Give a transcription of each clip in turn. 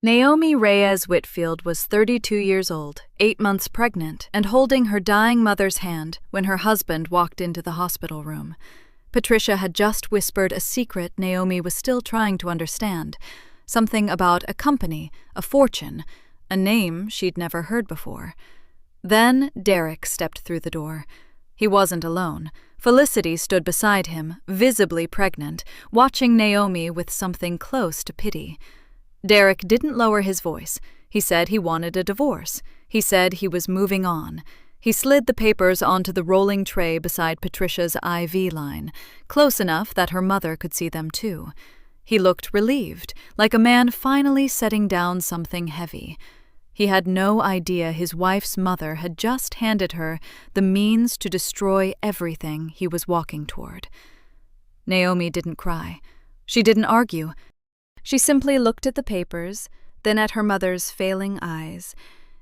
Naomi Reyes Whitfield was 32 years old, 8 months pregnant, and holding her dying mother's hand when her husband walked into the hospital room. Patricia had just whispered a secret Naomi was still trying to understand, something about a company, a fortune, a name she'd never heard before. Then Derek stepped through the door. He wasn't alone. Felicity stood beside him, visibly pregnant, watching Naomi with something close to pity. Derek didn't lower his voice. He said he wanted a divorce. He said he was moving on. He slid the papers onto the rolling tray beside Patricia's IV line, close enough that her mother could see them too. He looked relieved, like a man finally setting down something heavy. He had no idea his wife's mother had just handed her the means to destroy everything he was walking toward. Naomi didn't cry. She didn't argue. She simply looked at the papers, then at her mother's failing eyes,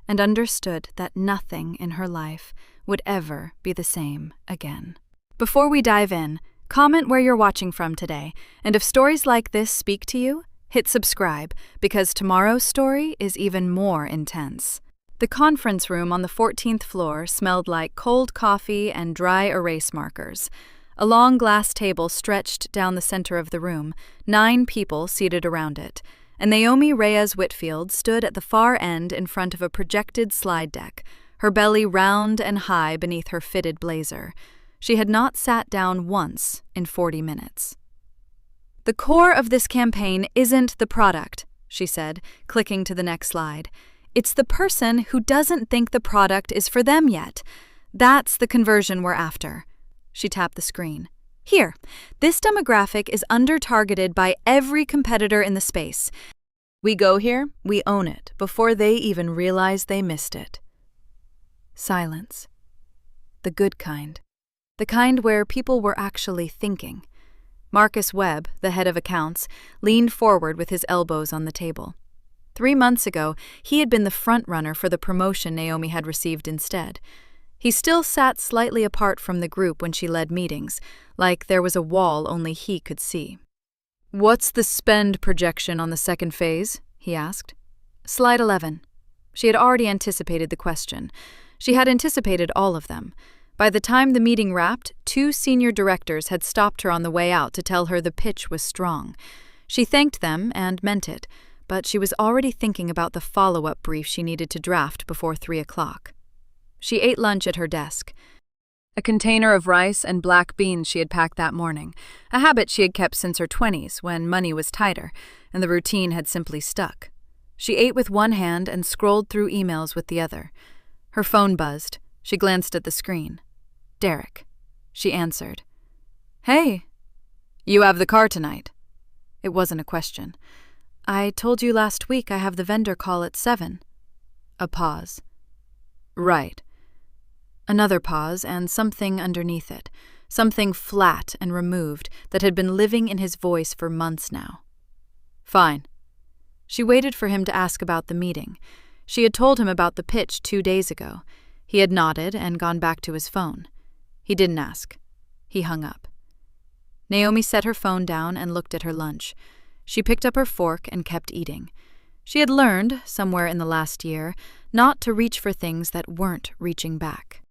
and understood that nothing in her life would ever be the same again. Before we dive in, comment where you're watching from today, and if stories like this speak to you, hit subscribe, because tomorrow's story is even more intense. The conference room on the 14th floor smelled like cold coffee and dry erase markers. A long glass table stretched down the center of the room, 9 people seated around it, and Naomi Reyes Whitfield stood at the far end in front of a projected slide deck, her belly round and high beneath her fitted blazer. She had not sat down once in 40 minutes. "The core of this campaign isn't the product," she said, clicking to the next slide. "It's the person who doesn't think the product is for them yet. That's the conversion we're after." She tapped the screen. "Here, this demographic is under-targeted by every competitor in the space. We go here, we own it, before they even realize they missed it." Silence. The good kind. The kind where people were actually thinking. Marcus Webb, the head of accounts, leaned forward with his elbows on the table. 3 months ago, he had been the front-runner for the promotion Naomi had received instead. He still sat slightly apart from the group when she led meetings, like there was a wall only he could see. "What's the spend projection on the second phase?" he asked. Slide 11. She had already anticipated the question. She had anticipated all of them. By the time the meeting wrapped, 2 senior directors had stopped her on the way out to tell her the pitch was strong. She thanked them and meant it, but she was already thinking about the follow-up brief she needed to draft before 3 o'clock. She ate lunch at her desk. A container of rice and black beans she had packed that morning, a habit she had kept since her 20s when money was tighter, and the routine had simply stuck. She ate with one hand and scrolled through emails with the other. Her phone buzzed. She glanced at the screen. "Derek." She answered. "Hey. You have the car tonight." It wasn't a question. "I told you last week I have the vendor call at 7. A pause. "Right." Another pause and something underneath it, something flat and removed that had been living in his voice for months now. "Fine." She waited for him to ask about the meeting. She had told him about the pitch 2 days ago. He had nodded and gone back to his phone. He didn't ask. He hung up. Naomi set her phone down and looked at her lunch. She picked up her fork and kept eating. She had learned, somewhere in the last year, not to reach for things that weren't reaching back.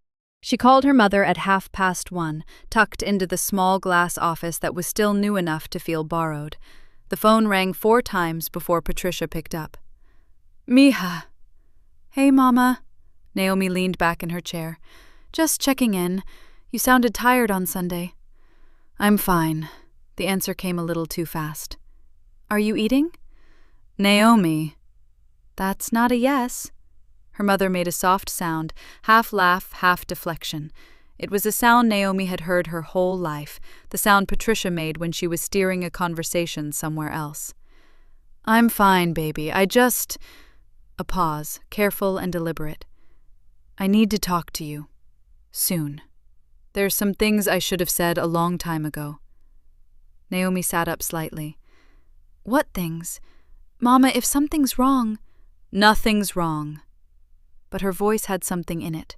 She called her mother at 1:30, tucked into the small glass office that was still new enough to feel borrowed. The phone rang 4 times before Patricia picked up. "Mija." "Hey, Mama." Naomi leaned back in her chair. "Just checking in. You sounded tired on Sunday." "I'm fine." The answer came a little too fast. "Are you eating?" "Naomi." "That's not a yes." Her mother made a soft sound, half laugh, half deflection. It was a sound Naomi had heard her whole life, the sound Patricia made when she was steering a conversation somewhere else. "I'm fine, baby. I just—" A pause, careful and deliberate. "I need to talk to you. Soon. There's some things I should have said a long time ago." Naomi sat up slightly. "What things? Mama, if something's wrong—" "Nothing's wrong." But her voice had something in it.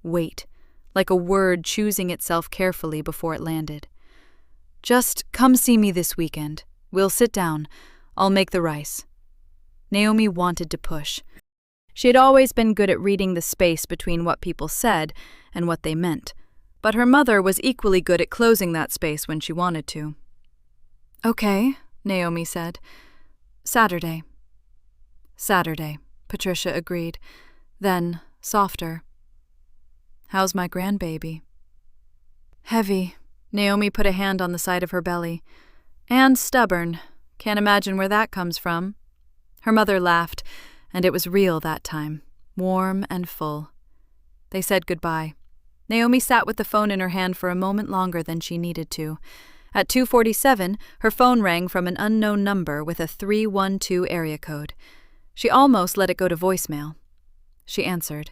Weight, like a word choosing itself carefully before it landed. "Just come see me this weekend. We'll sit down. I'll make the rice." Naomi wanted to push. She had always been good at reading the space between what people said and what they meant, but her mother was equally good at closing that space when she wanted to. "Okay," Naomi said. "Saturday." "Saturday," Patricia agreed. Then, softer, "How's my grandbaby?" "Heavy." Naomi put a hand on the side of her belly. "And stubborn. Can't imagine where that comes from." Her mother laughed, and it was real that time, warm and full. They said goodbye. Naomi sat with the phone in her hand for a moment longer than she needed to. At 2:47, her phone rang from an unknown number with a 312 area code. She almost let it go to voicemail. She answered.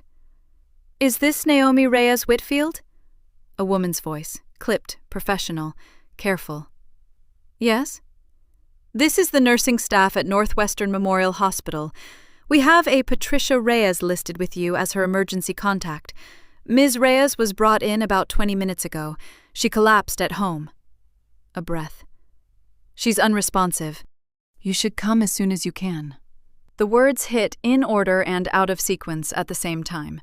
"Is this Naomi Reyes Whitfield?" A woman's voice, clipped, professional, careful. "Yes?" "This is the nursing staff at Northwestern Memorial Hospital. We have a Patricia Reyes listed with you as her emergency contact. Ms. Reyes was brought in about 20 minutes ago. She collapsed at home." A breath. "She's unresponsive. You should come as soon as you can." The words hit in order and out of sequence at the same time.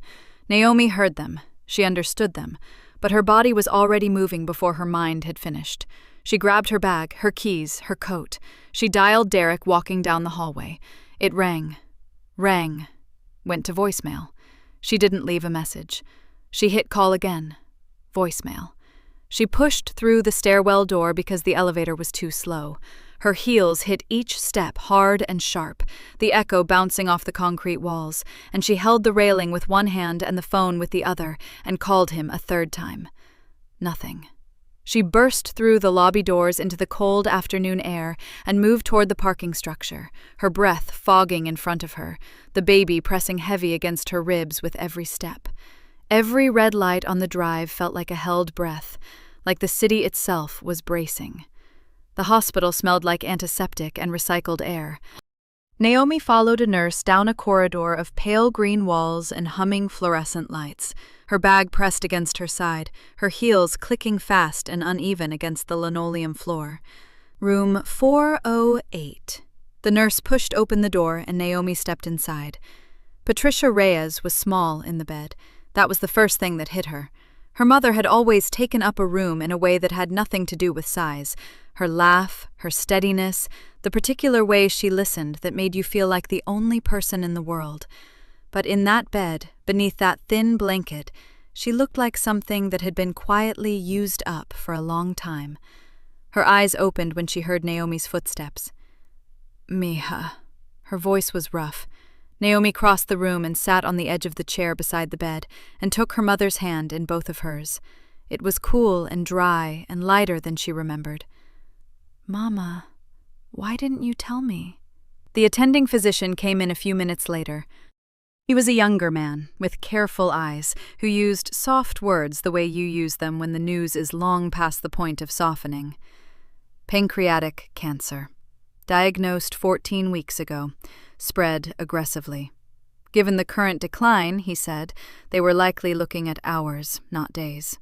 Naomi heard them. She understood them. But her body was already moving before her mind had finished. She grabbed her bag, her keys, her coat. She dialed Derek walking down the hallway. It rang. Went to voicemail. She didn't leave a message. She hit call again. Voicemail. She pushed through the stairwell door because the elevator was too slow. Her heels hit each step hard and sharp, the echo bouncing off the concrete walls, and she held the railing with one hand and the phone with the other and called him a third time. Nothing. She burst through the lobby doors into the cold afternoon air and moved toward the parking structure, her breath fogging in front of her, the baby pressing heavy against her ribs with every step. Every red light on the drive felt like a held breath, like the city itself was bracing. The hospital smelled like antiseptic and recycled air. Naomi followed a nurse down a corridor of pale green walls and humming fluorescent lights, her bag pressed against her side, her heels clicking fast and uneven against the linoleum floor. Room 408. The nurse pushed open the door and Naomi stepped inside. Patricia Reyes was small in the bed. That was the first thing that hit her. Her mother had always taken up a room in a way that had nothing to do with size. Her laugh, her steadiness, the particular way she listened that made you feel like the only person in the world. But in that bed, beneath that thin blanket, she looked like something that had been quietly used up for a long time. Her eyes opened when she heard Naomi's footsteps. "Mija." Her voice was rough. Naomi crossed the room and sat on the edge of the chair beside the bed and took her mother's hand in both of hers. It was cool and dry and lighter than she remembered. "Mama, why didn't you tell me?" The attending physician came in a few minutes later. He was a younger man, with careful eyes, who used soft words the way you use them when the news is long past the point of softening. Pancreatic cancer. Diagnosed 14 weeks ago. Spread aggressively. Given the current decline, he said, they were likely looking at hours, not days.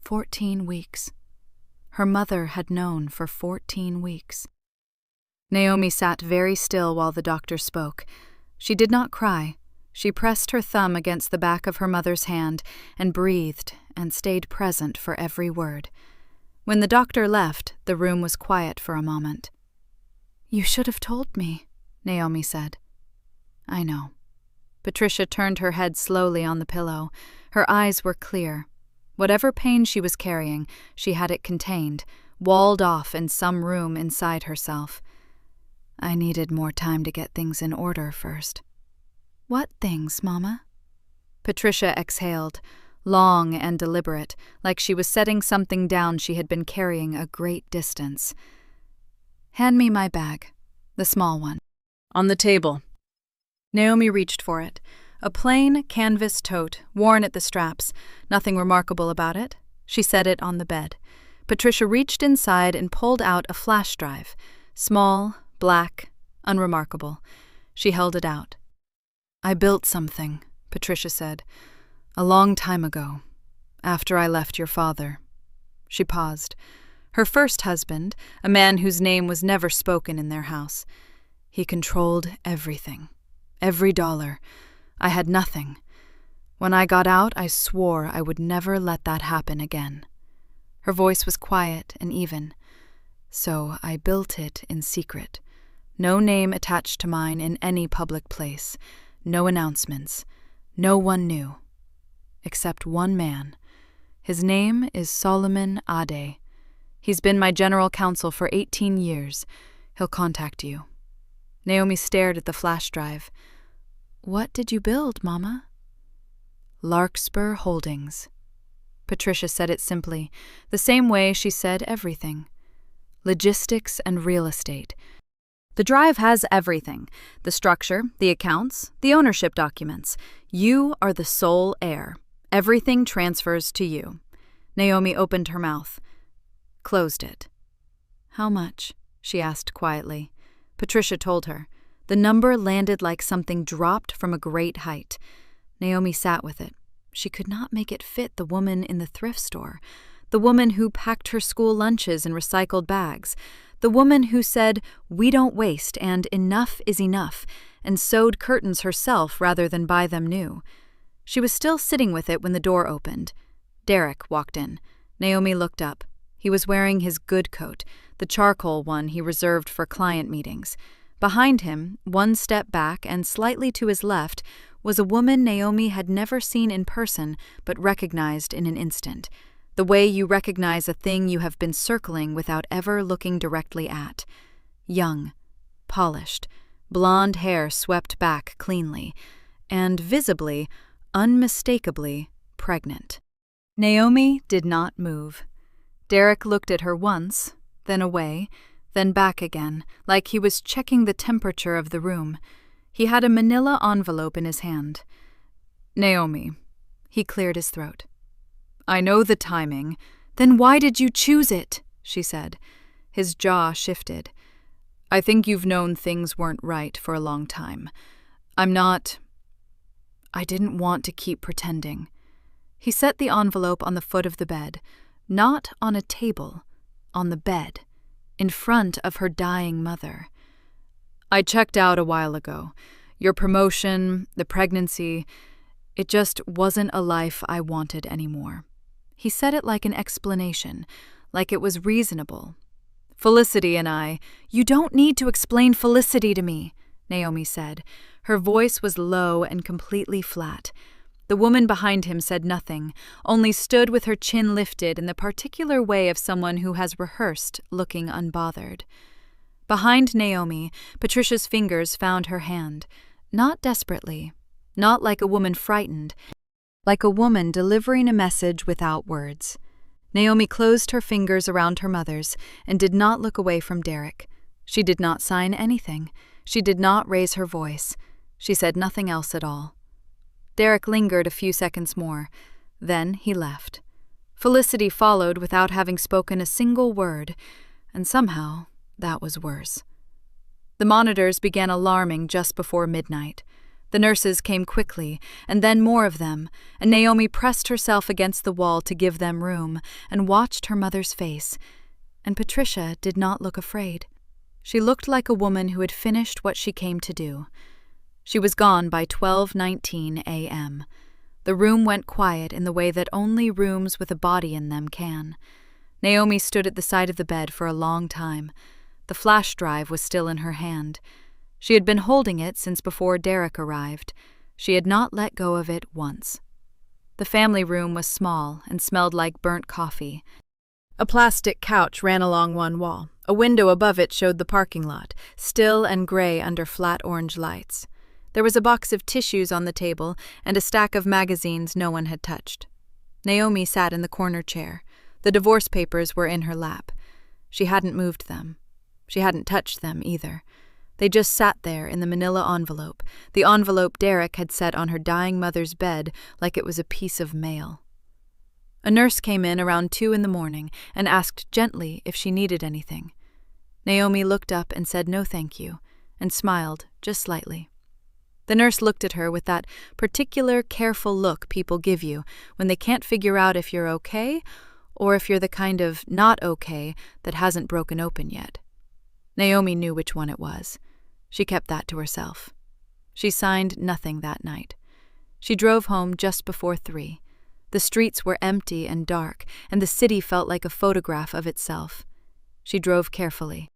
14 weeks. Her mother had known for 14 weeks. Naomi sat very still while the doctor spoke. She did not cry. She pressed her thumb against the back of her mother's hand and breathed and stayed present for every word. When the doctor left, the room was quiet for a moment. "You should have told me," Naomi said. "I know." Patricia turned her head slowly on the pillow. Her eyes were clear. Whatever pain she was carrying, she had it contained, walled off in some room inside herself. "I needed more time to get things in order first." "What things, Mama?" Patricia exhaled, long and deliberate, like she was setting something down she had been carrying a great distance. "Hand me my bag, the small one." "On the table." Naomi reached for it. A plain canvas tote, worn at the straps. Nothing remarkable about it. She set it on the bed. Patricia reached inside and pulled out a flash drive. Small, black, unremarkable. She held it out. "I built something," Patricia said, "a long time ago, after I left your father." She paused. Her first husband, a man whose name was never spoken in their house. He controlled everything. Every dollar. I had nothing. When I got out, I swore I would never let that happen again. Her voice was quiet and even. So I built it in secret. No name attached to mine in any public place. No announcements. No one knew. Except one man. His name is Solomon Ade. He's been my general counsel for 18 years. He'll contact you. Naomi stared at the flash drive. What did you build, Mama? Larkspur Holdings. Patricia said it simply, the same way she said everything. Logistics and real estate. The drive has everything. The structure, the accounts, the ownership documents. You are the sole heir. Everything transfers to you. Naomi opened her mouth. Closed it. How much? She asked quietly. Patricia told her. The number landed like something dropped from a great height. Naomi sat with it. She could not make it fit the woman in the thrift store. The woman who packed her school lunches in recycled bags. The woman who said, "We don't waste," and "enough is enough," and sewed curtains herself rather than buy them new. She was still sitting with it when the door opened. Derek walked in. Naomi looked up. He was wearing his good coat, the charcoal one he reserved for client meetings. Behind him, one step back and slightly to his left, was a woman Naomi had never seen in person but recognized in an instant. The way you recognize a thing you have been circling without ever looking directly at. Young, polished, blonde hair swept back cleanly, and visibly, unmistakably pregnant. Naomi did not move. Derek looked at her once, then away, then back again, like he was checking the temperature of the room. He had a manila envelope in his hand. Naomi. He cleared his throat. I know the timing. Then why did you choose it? She said. His jaw shifted. I think you've known things weren't right for a long time. I didn't want to keep pretending. He set the envelope on the foot of the bed, not on a table, on the bed, in front of her dying mother. I checked out a while ago. Your promotion, the pregnancy, it just wasn't a life I wanted anymore. He said it like an explanation, like it was reasonable. Felicity and I— You don't need to explain Felicity to me, Naomi said. Her voice was low and completely flat. The woman behind him said nothing, only stood with her chin lifted in the particular way of someone who has rehearsed looking unbothered. Behind Naomi, Patricia's fingers found her hand, not desperately, not like a woman frightened, like a woman delivering a message without words. Naomi closed her fingers around her mother's and did not look away from Derek. She did not sign anything. She did not raise her voice. She said nothing else at all. Derek lingered a few seconds more. Then he left. Felicity followed without having spoken a single word, and somehow that was worse. The monitors began alarming just before midnight. The nurses came quickly, and then more of them, and Naomi pressed herself against the wall to give them room and watched her mother's face. And Patricia did not look afraid. She looked like a woman who had finished what she came to do. She was gone by 12:19 a.m. The room went quiet in the way that only rooms with a body in them can. Naomi stood at the side of the bed for a long time. The flash drive was still in her hand. She had been holding it since before Derek arrived. She had not let go of it once. The family room was small and smelled like burnt coffee. A plastic couch ran along one wall. A window above it showed the parking lot, still and gray under flat orange lights. There was a box of tissues on the table and a stack of magazines no one had touched. Naomi sat in the corner chair. The divorce papers were in her lap. She hadn't moved them. She hadn't touched them either. They just sat there in the manila envelope, the envelope Derek had set on her dying mother's bed like it was a piece of mail. A nurse came in around 2 a.m. and asked gently if she needed anything. Naomi looked up and said no thank you, and smiled just slightly. The nurse looked at her with that particular careful look people give you when they can't figure out if you're okay or if you're the kind of not okay that hasn't broken open yet. Naomi knew which one it was. She kept that to herself. She signed nothing that night. She drove home just before 3. The streets were empty and dark, and the city felt like a photograph of itself. She drove carefully,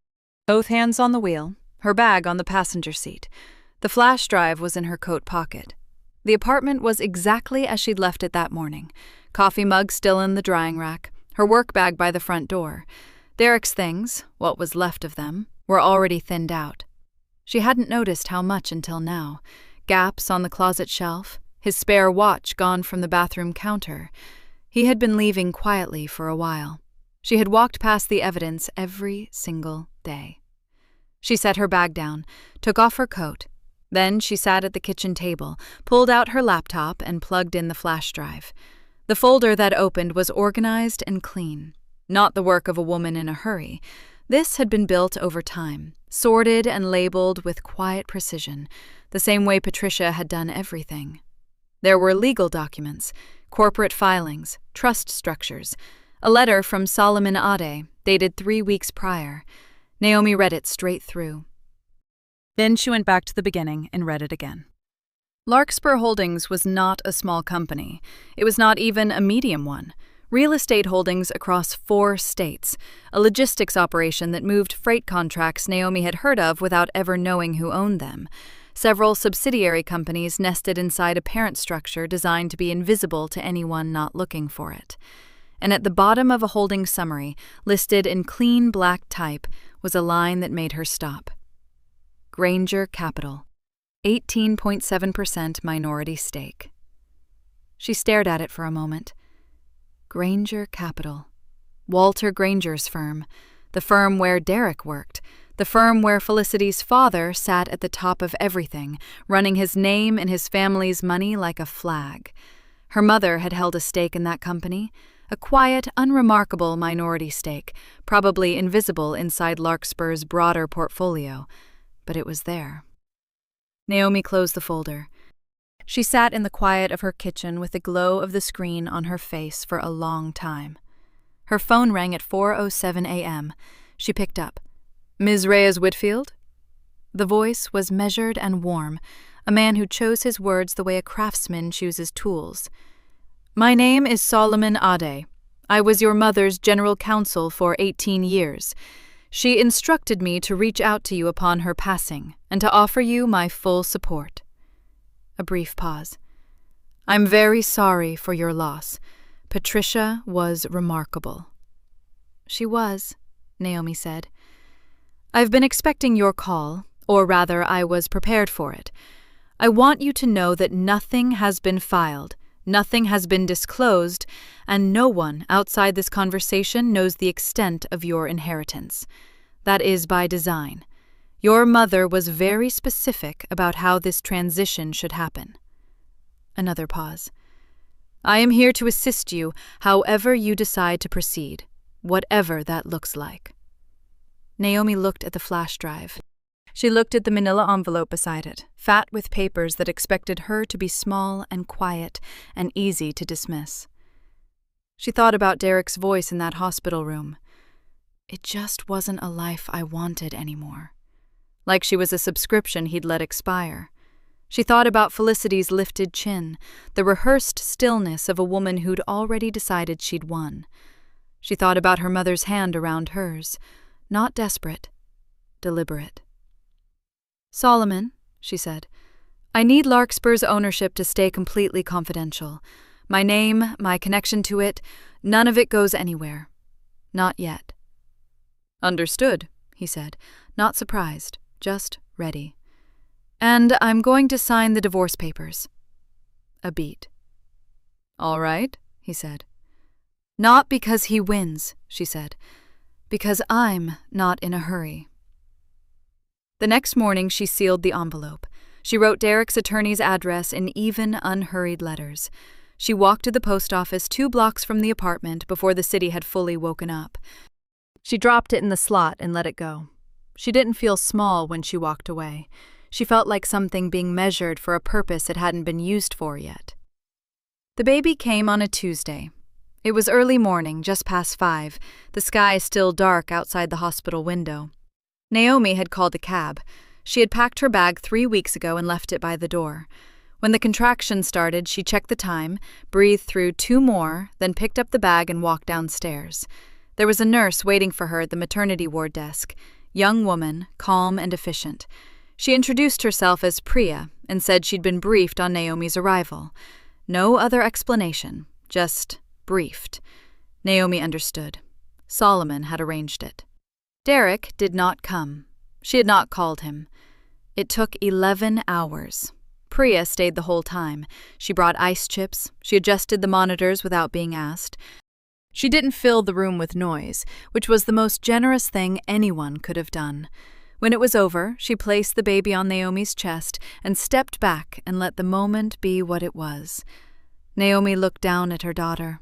both hands on the wheel, her bag on the passenger seat. The flash drive was in her coat pocket. The apartment was exactly as she'd left it that morning. Coffee mug still in the drying rack, her work bag by the front door. Derek's things, what was left of them, were already thinned out. She hadn't noticed how much until now. Gaps on the closet shelf, his spare watch gone from the bathroom counter. He had been leaving quietly for a while. She had walked past the evidence every single day. She set her bag down, took off her coat. Then she sat at the kitchen table, pulled out her laptop, and plugged in the flash drive. The folder that opened was organized and clean. Not the work of a woman in a hurry. This had been built over time, sorted and labeled with quiet precision, the same way Patricia had done everything. There were legal documents, corporate filings, trust structures, a letter from Solomon Ade, dated 3 weeks prior. Naomi read it straight through. Then she went back to the beginning and read it again. Larkspur Holdings was not a small company. It was not even a medium one. Real estate holdings across 4 states, a logistics operation that moved freight contracts Naomi had heard of without ever knowing who owned them. Several subsidiary companies nested inside a parent structure designed to be invisible to anyone not looking for it. And at the bottom of a holding summary, listed in clean black type, was a line that made her stop. Granger Capital, 18.7% minority stake. She stared at it for a moment. Granger Capital. Walter Granger's firm, the firm where Derek worked, the firm where Felicity's father sat at the top of everything, running his name and his family's money like a flag. Her mother had held a stake in that company, a quiet, unremarkable minority stake, probably invisible inside Larkspur's broader portfolio, but it was there. Naomi closed the folder. She sat in the quiet of her kitchen with the glow of the screen on her face for a long time. Her phone rang at 4:07 a.m. She picked up. "Ms. Reyes Whitfield?" The voice was measured and warm, a man who chose his words the way a craftsman chooses tools. "My name is Solomon Ade. I was your mother's general counsel for 18 years. She instructed me to reach out to you upon her passing and to offer you my full support." A brief pause. "I'm very sorry for your loss. Patricia was remarkable." "She was," Naomi said. "I've been expecting your call, or rather, I was prepared for it. I want you to know that nothing has been filed, nothing has been disclosed, and no one outside this conversation knows the extent of your inheritance. That is by design. Your mother was very specific about how this transition should happen." Another pause. "I am here to assist you however you decide to proceed, whatever that looks like." Naomi looked at the flash drive. She looked at the manila envelope beside it, fat with papers that expected her to be small and quiet and easy to dismiss. She thought about Derek's voice in that hospital room. "It just wasn't a life I wanted anymore." Like she was a subscription he'd let expire. She thought about Felicity's lifted chin, the rehearsed stillness of a woman who'd already decided she'd won. She thought about her mother's hand around hers, not desperate, deliberate. "Solomon," she said, "I need Larkspur's ownership to stay completely confidential. My name, my connection to it, none of it goes anywhere. Not yet." "Understood," he said, not surprised, just ready. "And I'm going to sign the divorce papers." A beat. "All right," he said. "Not because he wins," she said. "Because I'm not in a hurry." The next morning she sealed the envelope. She wrote Derek's attorney's address in even, unhurried letters. She walked to the post office 2 blocks from the apartment before the city had fully woken up. She dropped it in the slot and let it go. She didn't feel small when she walked away. She felt like something being measured for a purpose it hadn't been used for yet. The baby came on a Tuesday. It was early morning, just past 5, the sky still dark outside the hospital window. Naomi had called a cab. She had packed her bag 3 weeks ago and left it by the door. When the contractions started, she checked the time, breathed through 2 more, then picked up the bag and walked downstairs. There was a nurse waiting for her at the maternity ward desk, young woman, calm and efficient. She introduced herself as Priya and said she'd been briefed on Naomi's arrival. No other explanation, just briefed. Naomi understood. Solomon had arranged it. Derek did not come. She had not called him. It took 11 hours. Priya stayed the whole time. She brought ice chips. She adjusted the monitors without being asked. She didn't fill the room with noise, which was the most generous thing anyone could have done. When it was over, she placed the baby on Naomi's chest and stepped back and let the moment be what it was. Naomi looked down at her daughter.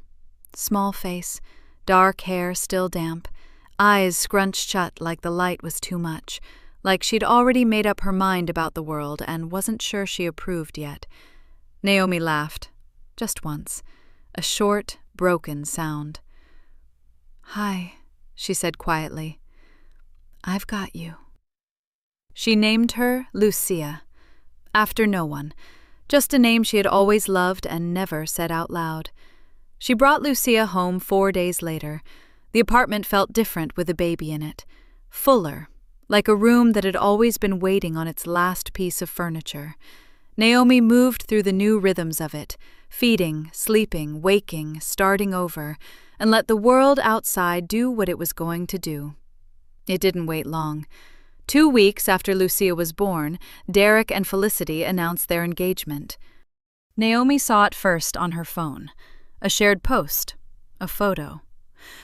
Small face, dark hair still damp, eyes scrunched shut like the light was too much, like she'd already made up her mind about the world and wasn't sure she approved yet. Naomi laughed, just once, a short, broken sound. "Hi," she said quietly. "I've got you." She named her Lucia, after no one, just a name she had always loved and never said out loud. She brought Lucia home 4 days later. The apartment felt different with a baby in it, fuller, like a room that had always been waiting on its last piece of furniture. Naomi moved through the new rhythms of it, feeding, sleeping, waking, starting over, and let the world outside do what it was going to do. It didn't wait long. 2 weeks after Lucia was born, Derek and Felicity announced their engagement. Naomi saw it first on her phone. A shared post, a photo.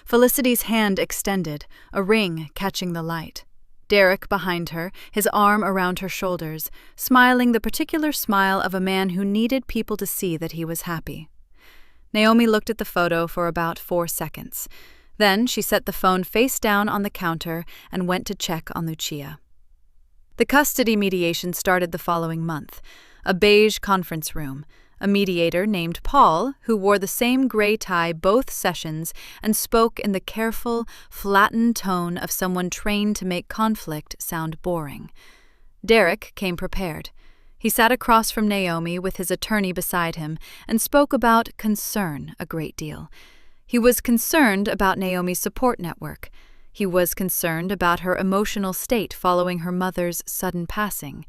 Felicity's hand extended, a ring catching the light. Derek behind her, his arm around her shoulders, smiling the particular smile of a man who needed people to see that he was happy. Naomi looked at the photo for about 4 seconds. Then she set the phone face down on the counter and went to check on Lucia. The custody mediation started the following month. A beige conference room. A mediator named Paul, who wore the same gray tie both sessions and spoke in the careful, flattened tone of someone trained to make conflict sound boring. Derek came prepared. He sat across from Naomi with his attorney beside him and spoke about concern a great deal. He was concerned about Naomi's support network. He was concerned about her emotional state following her mother's sudden passing.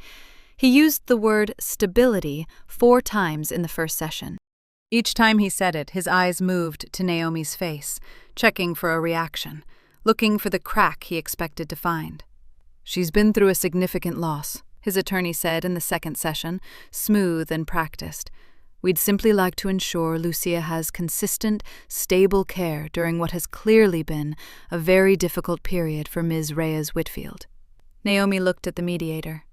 He used the word stability 4 times in the first session. Each time he said it, his eyes moved to Naomi's face, checking for a reaction, looking for the crack he expected to find. "She's been through a significant loss," his attorney said in the second session, smooth and practiced. "We'd simply like to ensure Lucia has consistent, stable care during what has clearly been a very difficult period for Ms. Reyes-Whitfield." Naomi looked at the mediator.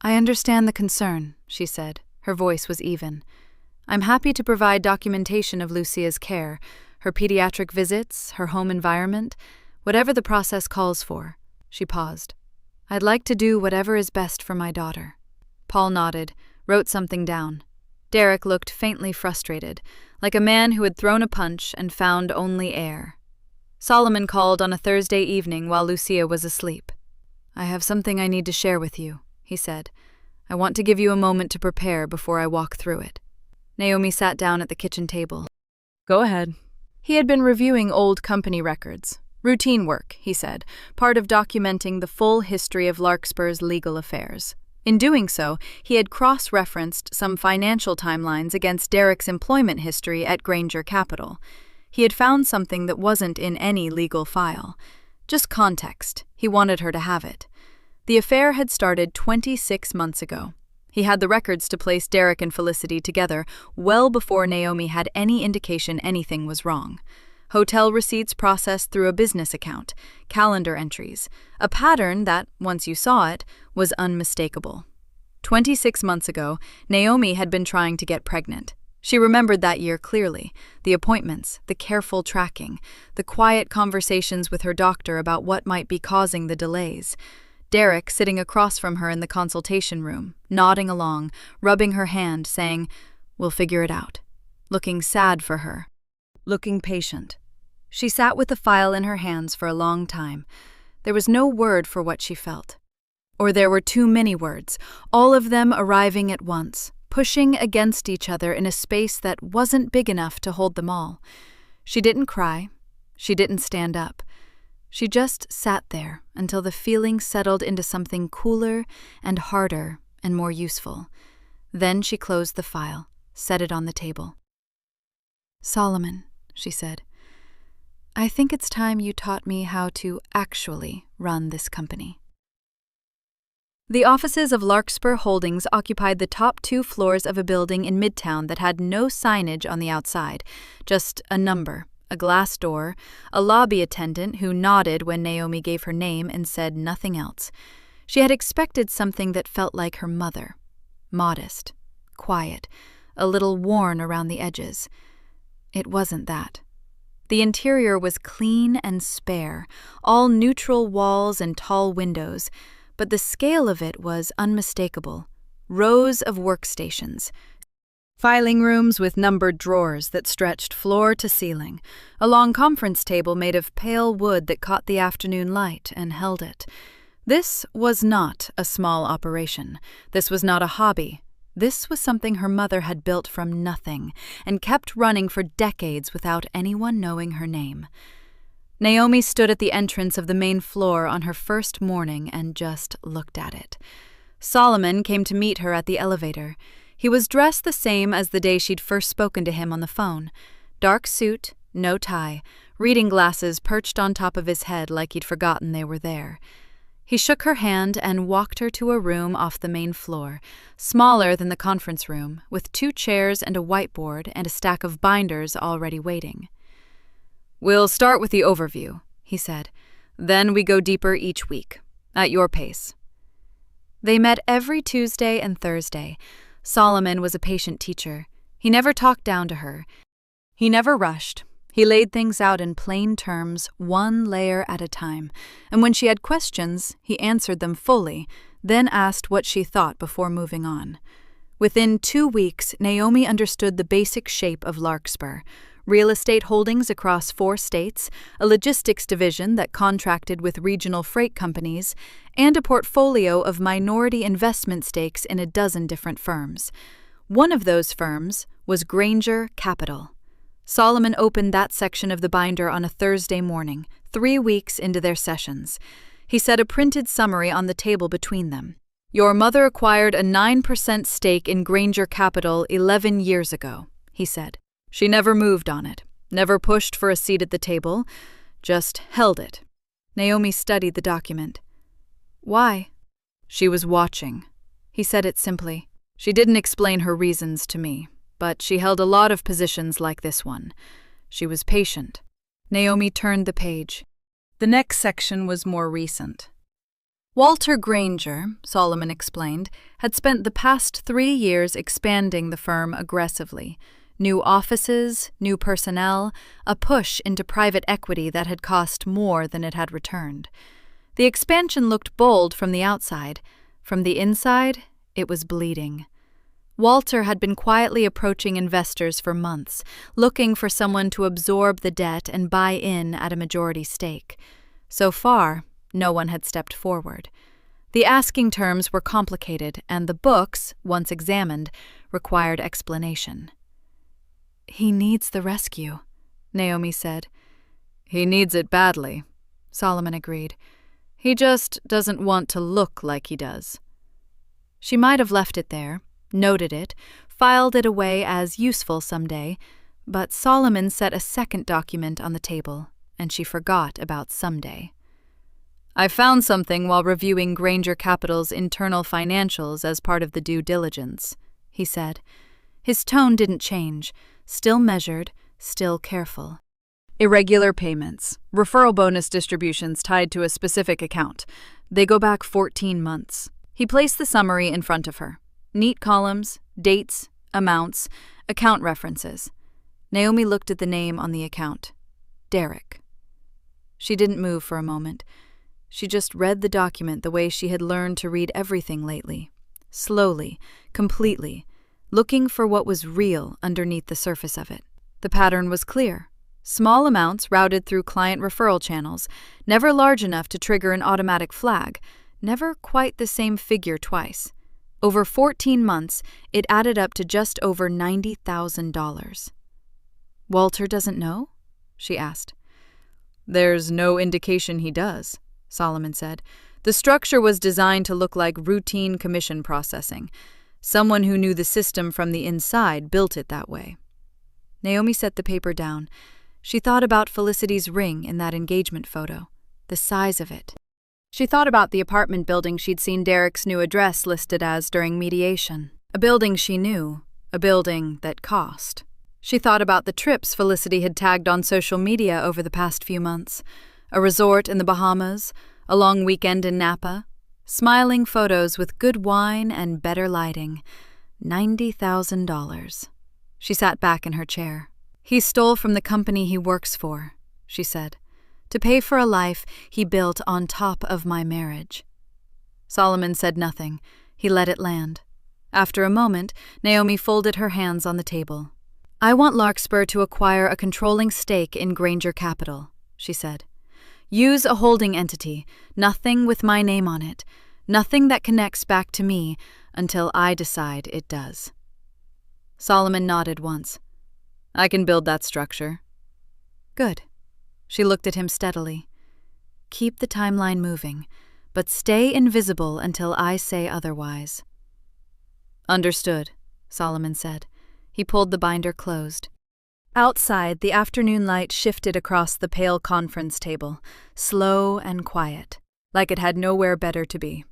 "I understand the concern," she said. Her voice was even. "I'm happy to provide documentation of Lucia's care, her pediatric visits, her home environment, whatever the process calls for." She paused. "I'd like to do whatever is best for my daughter." Paul nodded, wrote something down. Derek looked faintly frustrated, like a man who had thrown a punch and found only air. Solomon called on a Thursday evening while Lucia was asleep. "I have something I need to share with you," he said. "I want to give you a moment to prepare before I walk through it." Naomi sat down at the kitchen table. "Go ahead." He had been reviewing old company records. Routine work, he said, part of documenting the full history of Larkspur's legal affairs. In doing so, he had cross-referenced some financial timelines against Derek's employment history at Granger Capital. He had found something that wasn't in any legal file. Just context. He wanted her to have it. The affair had started 26 months ago. He had the records to place Derek and Felicity together well before Naomi had any indication anything was wrong. Hotel receipts processed through a business account, calendar entries, a pattern that, once you saw it, was unmistakable. 26 months ago, Naomi had been trying to get pregnant. She remembered that year clearly, the appointments, the careful tracking, the quiet conversations with her doctor about what might be causing the delays. Derek sitting across from her in the consultation room, nodding along, rubbing her hand, saying, "We'll figure it out," looking sad for her, looking patient. She sat with the file in her hands for a long time. There was no word for what she felt. Or there were too many words, all of them arriving at once, pushing against each other in a space that wasn't big enough to hold them all. She didn't cry. She didn't stand up. She just sat there until the feeling settled into something cooler and harder and more useful. Then she closed the file, set it on the table. "Solomon," she said, "I think it's time you taught me how to actually run this company." The offices of Larkspur Holdings occupied the top 2 floors of a building in Midtown that had no signage on the outside, just a number, a glass door, a lobby attendant who nodded when Naomi gave her name and said nothing else. She had expected something that felt like her mother. Modest, quiet, a little worn around the edges. It wasn't that. The interior was clean and spare, all neutral walls and tall windows, but the scale of it was unmistakable. Rows of workstations, filing rooms with numbered drawers that stretched floor to ceiling, a long conference table made of pale wood that caught the afternoon light and held it. This was not a small operation. This was not a hobby. This was something her mother had built from nothing and kept running for decades without anyone knowing her name. Naomi stood at the entrance of the main floor on her first morning and just looked at it. Solomon came to meet her at the elevator. He was dressed the same as the day she'd first spoken to him on the phone. Dark suit, no tie, reading glasses perched on top of his head like he'd forgotten they were there. He shook her hand and walked her to a room off the main floor, smaller than the conference room, with 2 chairs and a whiteboard and a stack of binders already waiting. "We'll start with the overview," he said. "Then we go deeper each week, at your pace." They met every Tuesday and Thursday. Solomon was a patient teacher. He never talked down to her. He never rushed. He laid things out in plain terms, one layer at a time, and when she had questions, he answered them fully, then asked what she thought before moving on. Within 2 weeks, Naomi understood the basic shape of Larkspur: real estate holdings across 4 states, a logistics division that contracted with regional freight companies, and a portfolio of minority investment stakes in a dozen different firms. One of those firms was Granger Capital. Solomon opened that section of the binder on a Thursday morning, 3 weeks into their sessions. He set a printed summary on the table between them. "Your mother acquired a 9% stake in Granger Capital 11 years ago," he said. "She never moved on it, never pushed for a seat at the table, just held it." Naomi studied the document. "Why?" "She was watching." He said it simply. "She didn't explain her reasons to me, but she held a lot of positions like this one. She was patient." Naomi turned the page. The next section was more recent. Walter Granger, Solomon explained, had spent the past 3 years expanding the firm aggressively. New offices, new personnel, a push into private equity that had cost more than it had returned. The expansion looked bold from the outside. From the inside, it was bleeding. Walter had been quietly approaching investors for months, looking for someone to absorb the debt and buy in at a majority stake. So far, no one had stepped forward. The asking terms were complicated, and the books, once examined, required explanation. "He needs the rescue," Naomi said. "He needs it badly," Solomon agreed. "He just doesn't want to look like he does." She might have left it there, noted it, filed it away as useful someday, but Solomon set a second document on the table, and she forgot about someday. "I found something while reviewing Granger Capital's internal financials as part of the due diligence," he said. His tone didn't change. Still measured, still careful. "Irregular payments, referral bonus distributions tied to a specific account. They go back 14 months. He placed the summary in front of her. Neat columns, dates, amounts, account references. Naomi looked at the name on the account. Derek. She didn't move for a moment. She just read the document the way she had learned to read everything lately. Slowly, completely, looking for what was real underneath the surface of it. The pattern was clear. Small amounts routed through client referral channels, never large enough to trigger an automatic flag, never quite the same figure twice. Over 14 months, it added up to just over $90,000. "Walter doesn't know?" she asked. "There's no indication he does," Solomon said. "The structure was designed to look like routine commission processing. Someone who knew the system from the inside built it that way." Naomi set the paper down. She thought about Felicity's ring in that engagement photo, the size of it. She thought about the apartment building she'd seen Derek's new address listed as during mediation. A building she knew, a building that cost. She thought about the trips Felicity had tagged on social media over the past few months. A resort in the Bahamas, a long weekend in Napa, smiling photos with good wine and better lighting. $90,000. She sat back in her chair. "He stole from the company he works for," she said, "to pay for a life he built on top of my marriage." Solomon said nothing. He let it land. After a moment, Naomi folded her hands on the table. "I want Larkspur to acquire a controlling stake in Granger Capital," she said. "Use a holding entity, nothing with my name on it, nothing that connects back to me until I decide it does." Solomon nodded once. "I can build that structure." "Good." She looked at him steadily. "Keep the timeline moving, but stay invisible until I say otherwise." "Understood," Solomon said. He pulled the binder closed. Outside, the afternoon light shifted across the pale conference table, slow and quiet, like it had nowhere better to be.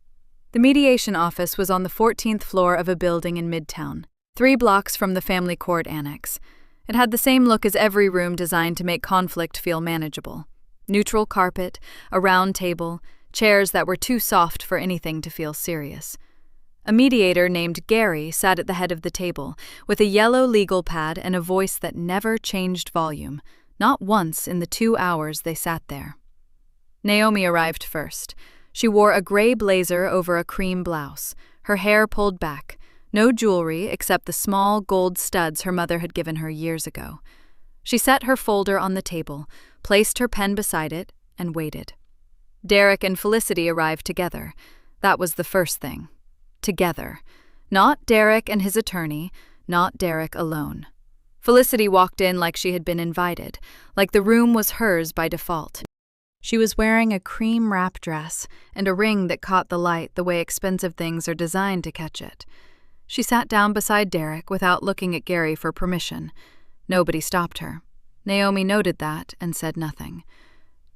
The mediation office was on the 14th floor of a building in Midtown, 3 blocks from the family court annex. It had the same look as every room designed to make conflict feel manageable. Neutral carpet, a round table, chairs that were too soft for anything to feel serious. A mediator named Gary sat at the head of the table, with a yellow legal pad and a voice that never changed volume, not once in the 2 hours they sat there. Naomi arrived first. She wore a gray blazer over a cream blouse, her hair pulled back, no jewelry except the small gold studs her mother had given her years ago. She set her folder on the table, placed her pen beside it, and waited. Derek and Felicity arrived together. That was the first thing. Together. Not Derek and his attorney, not Derek alone. Felicity walked in like she had been invited, like the room was hers by default. She was wearing a cream wrap dress and a ring that caught the light the way expensive things are designed to catch it. She sat down beside Derek without looking at Gary for permission. Nobody stopped her. Naomi noted that and said nothing.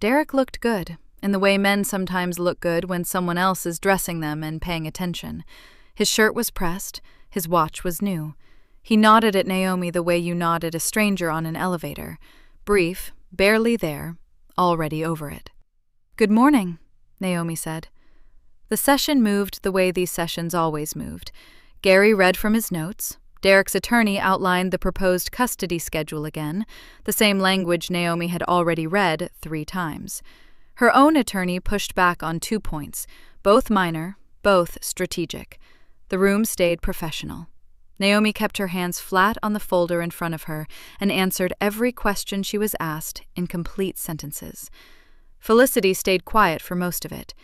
Derek looked good, in the way men sometimes look good when someone else is dressing them and paying attention. His shirt was pressed, his watch was new. He nodded at Naomi the way you nod at a stranger on an elevator. Brief, barely there, already over it. "Good morning," Naomi said. The session moved the way these sessions always moved. Gary read from his notes. Derek's attorney outlined the proposed custody schedule again, the same language Naomi had already read 3 times. Her own attorney pushed back on 2 points, both minor, both strategic. The room stayed professional. Naomi kept her hands flat on the folder in front of her and answered every question she was asked in complete sentences. Felicity stayed quiet for most of it.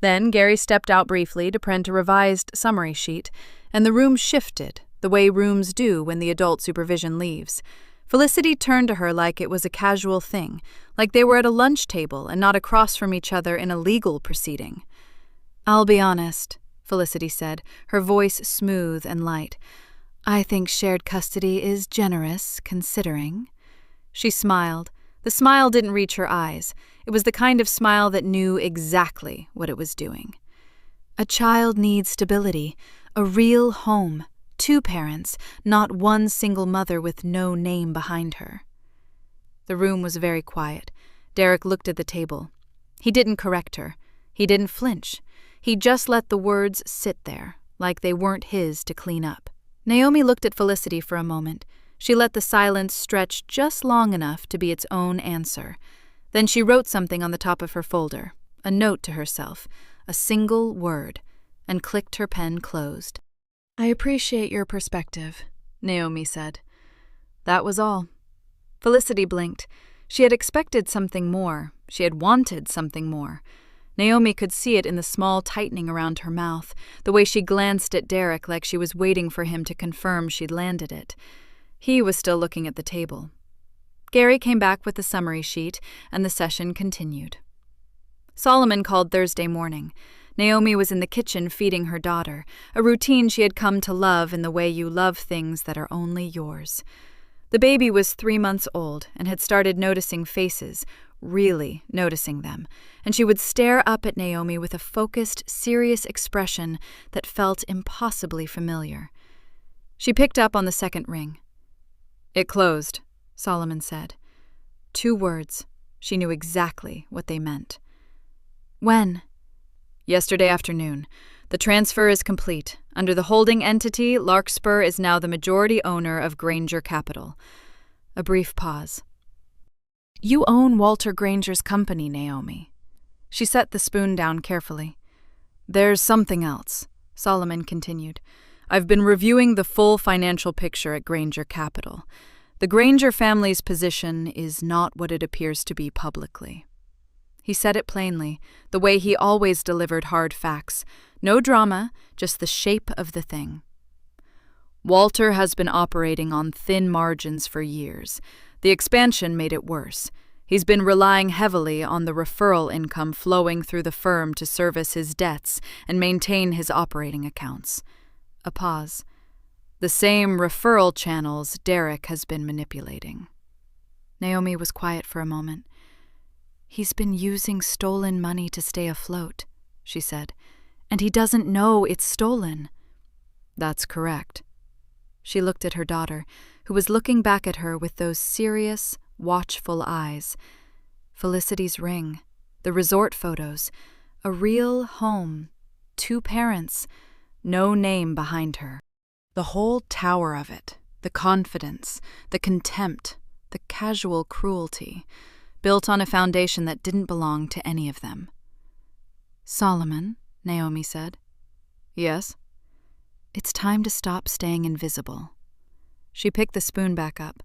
Then Gary stepped out briefly to print a revised summary sheet, and the room shifted, the way rooms do when the adult supervision leaves. Felicity turned to her like it was a casual thing, like they were at a lunch table and not across from each other in a legal proceeding. "I'll be honest," Felicity said, her voice smooth and light. "I think shared custody is generous, considering." She smiled. The smile didn't reach her eyes. It was the kind of smile that knew exactly what it was doing. "A child needs stability, a real home. 2 parents, not one single mother with no name behind her." The room was very quiet. Derek looked at the table. He didn't correct her. He didn't flinch. He just let the words sit there, like they weren't his to clean up. Naomi looked at Felicity for a moment. She let the silence stretch just long enough to be its own answer. Then she wrote something on the top of her folder, a note to herself, a single word, and clicked her pen closed. "I appreciate your perspective," Naomi said. That was all. Felicity blinked. She had expected something more. She had wanted something more. Naomi could see it in the small tightening around her mouth, the way she glanced at Derek like she was waiting for him to confirm she'd landed it. He was still looking at the table. Gary came back with the summary sheet, and the session continued. Solomon called Thursday morning. Naomi was in the kitchen feeding her daughter, a routine she had come to love in the way you love things that are only yours. The baby was 3 months old and had started noticing faces, really noticing them, and she would stare up at Naomi with a focused, serious expression that felt impossibly familiar. She picked up on the second ring. "It closed," Solomon said. 2 words. She knew exactly what they meant. "When?" "Yesterday afternoon. The transfer is complete. Under the holding entity, Larkspur is now the majority owner of Granger Capital." A brief pause. "You own Walter Granger's company, Naomi." She set the spoon down carefully. "There's something else," Solomon continued. "I've been reviewing the full financial picture at Granger Capital. The Granger family's position is not what it appears to be publicly." He said it plainly, the way he always delivered hard facts. No drama, just the shape of the thing. "Walter has been operating on thin margins for years. The expansion made it worse. He's been relying heavily on the referral income flowing through the firm to service his debts and maintain his operating accounts." A pause. "The same referral channels Derek has been manipulating." Naomi was quiet for a moment. "He's been using stolen money to stay afloat," she said, "and he doesn't know it's stolen." "That's correct." She looked at her daughter, who was looking back at her with those serious, watchful eyes. Felicity's ring, the resort photos, a real home, 2 parents, no name behind her. The whole tower of it, the confidence, the contempt, the casual cruelty, built on a foundation that didn't belong to any of them. "Solomon," Naomi said. "Yes?" "It's time to stop staying invisible." She picked the spoon back up.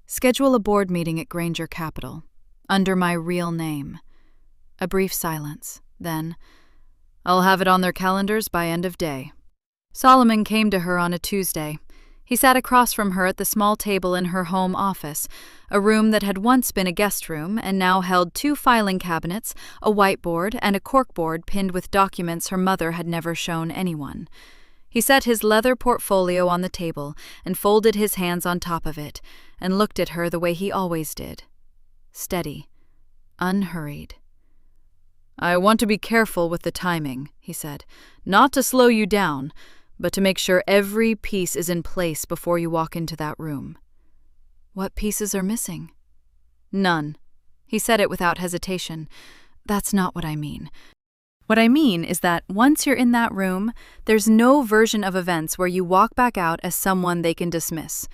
"Schedule a board meeting at Granger Capital, under my real name." A brief silence. Then, "I'll have it on their calendars by end of day." Solomon came to her on a Tuesday. He sat across from her at the small table in her home office, a room that had once been a guest room and now held 2 filing cabinets, a whiteboard, and a corkboard pinned with documents her mother had never shown anyone. He set his leather portfolio on the table and folded his hands on top of it and looked at her the way he always did. Steady, unhurried. "I want to be careful with the timing," he said. "Not to slow you down, but to make sure every piece is in place before you walk into that room." "What pieces are missing?" "None." He said it without hesitation. "That's not what I mean. What I mean is that once you're in that room, there's no version of events where you walk back out as someone they can dismiss.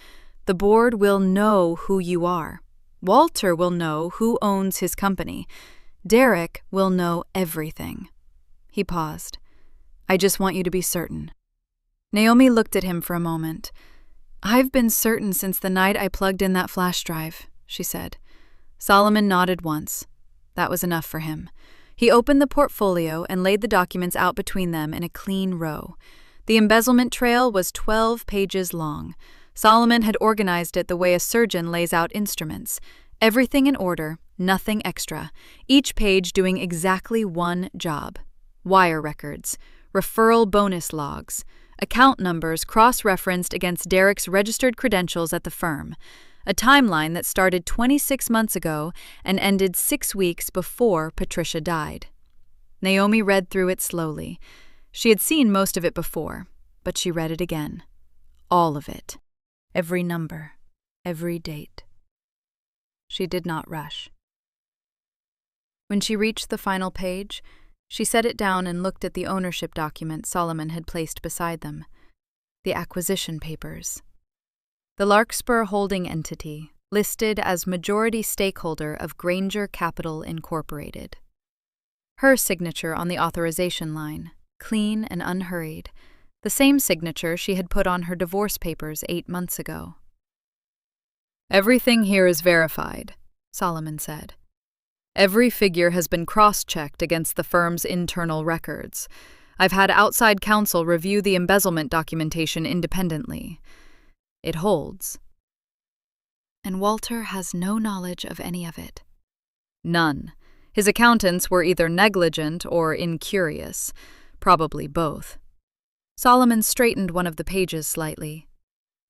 The board will know who you are. Walter will know who owns his company. Derek will know everything." He paused. "I just want you to be certain." Naomi looked at him for a moment. "I've been certain since the night I plugged in that flash drive," she said. Solomon nodded once. That was enough for him. He opened the portfolio and laid the documents out between them in a clean row. The embezzlement trail was 12 pages long. Solomon had organized it the way a surgeon lays out instruments. Everything in order, nothing extra, each page doing exactly one job. Wire records, referral bonus logs, account numbers cross-referenced against Derek's registered credentials at the firm, a timeline that started 26 months ago and ended 6 weeks before Patricia died. Naomi read through it slowly. She had seen most of it before, but she read it again. All of it. Every number. Every date. She did not rush. When she reached the final page, she set it down and looked at the ownership document Solomon had placed beside them. The acquisition papers. The Larkspur holding entity, listed as majority stakeholder of Granger Capital Incorporated. Her signature on the authorization line, clean and unhurried, the same signature she had put on her divorce papers 8 months ago. "Everything here is verified," Solomon said. Every figure has been cross-checked against the firm's internal records. I've had outside counsel review the embezzlement documentation independently. It holds. And Walter has no knowledge of any of it. None. His accountants were either negligent or incurious, probably both. Solomon straightened one of the pages slightly.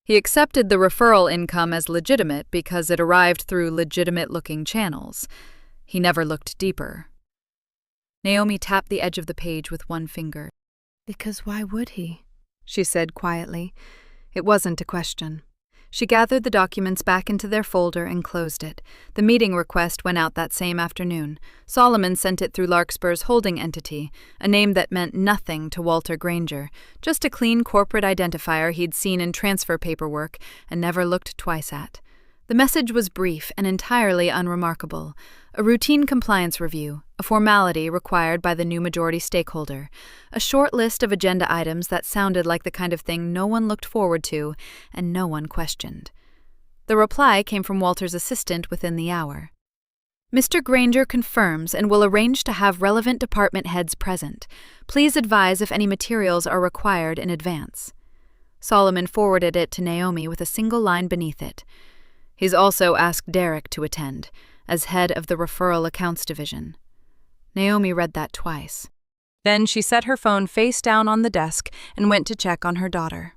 He accepted the referral income as legitimate because it arrived through legitimate-looking channels. He never looked deeper. Naomi tapped the edge of the page with one finger. "Because why would he?" she said quietly. It wasn't a question. She gathered the documents back into their folder and closed it. The meeting request went out that same afternoon. Solomon sent it through Larkspur's holding entity, a name that meant nothing to Walter Granger, just a clean corporate identifier he'd seen in transfer paperwork and never looked twice at. The message was brief and entirely unremarkable. A routine compliance review, a formality required by the new majority stakeholder, a short list of agenda items that sounded like the kind of thing no one looked forward to and no one questioned. The reply came from Walter's assistant within the hour. Mr. Granger confirms and will arrange to have relevant department heads present. Please advise if any materials are required in advance. Solomon forwarded it to Naomi with a single line beneath it. He's also asked Derek to attend, as head of the Referral Accounts Division. Naomi read that twice. Then she set her phone face down on the desk and went to check on her daughter.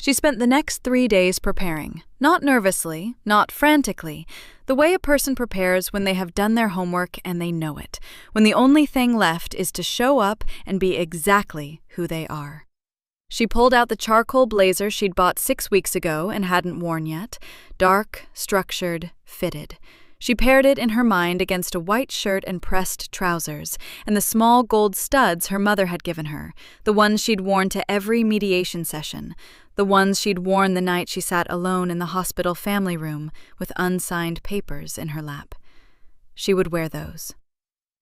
She spent the next 3 days preparing, not nervously, not frantically, the way a person prepares when they have done their homework and they know it, when the only thing left is to show up and be exactly who they are. She pulled out the charcoal blazer she'd bought 6 weeks ago and hadn't worn yet, dark, structured, fitted. She paired it in her mind against a white shirt and pressed trousers, and the small gold studs her mother had given her, the ones she'd worn to every mediation session, the ones she'd worn the night she sat alone in the hospital family room with unsigned papers in her lap. She would wear those.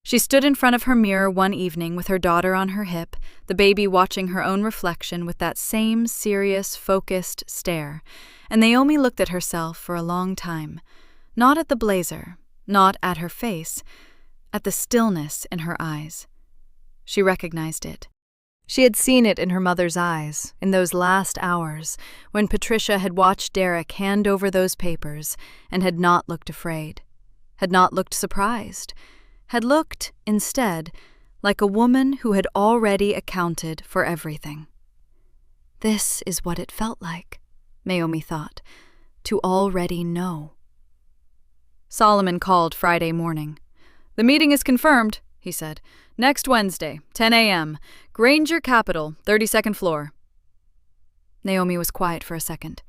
She stood in front of her mirror one evening with her daughter on her hip, the baby watching her own reflection with that same serious, focused stare, and Naomi looked at herself for a long time. Not at the blazer, not at her face, at the stillness in her eyes. She recognized it. She had seen it in her mother's eyes, in those last hours, when Patricia had watched Derek hand over those papers and had not looked afraid, had not looked surprised, had looked, instead, like a woman who had already accounted for everything. This is what it felt like, Naomi thought, to already know. Solomon called Friday morning. "The meeting is confirmed," he said. "Next Wednesday, 10 a.m., Granger Capital, 32nd floor. Naomi was quiet for a second.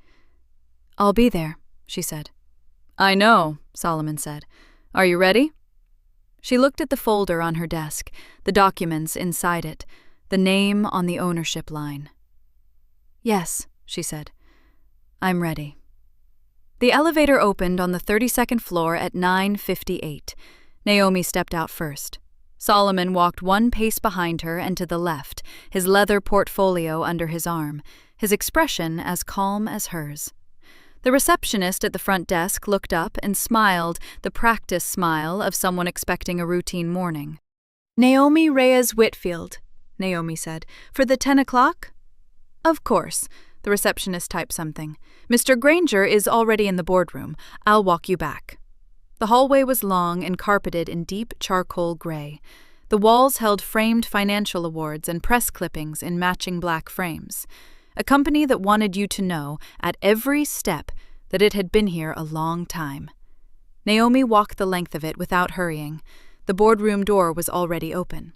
"I'll be there," she said. "I know," Solomon said. "Are you ready?" She looked at the folder on her desk, the documents inside it, the name on the ownership line. "Yes," she said. "I'm ready." The elevator opened on the 32nd floor at 9:58. Naomi stepped out first. Solomon walked one pace behind her and to the left, his leather portfolio under his arm, his expression as calm as hers. The receptionist at the front desk looked up and smiled, the practice smile of someone expecting a routine morning. "Naomi Reyes Whitfield," Naomi said. "For the 10 o'clock?" "Of course." The receptionist typed something. "Mr. Granger is already in the boardroom. I'll walk you back." The hallway was long and carpeted in deep charcoal gray. The walls held framed financial awards and press clippings in matching black frames. A company that wanted you to know, at every step, that it had been here a long time. Naomi walked the length of it without hurrying. The boardroom door was already open.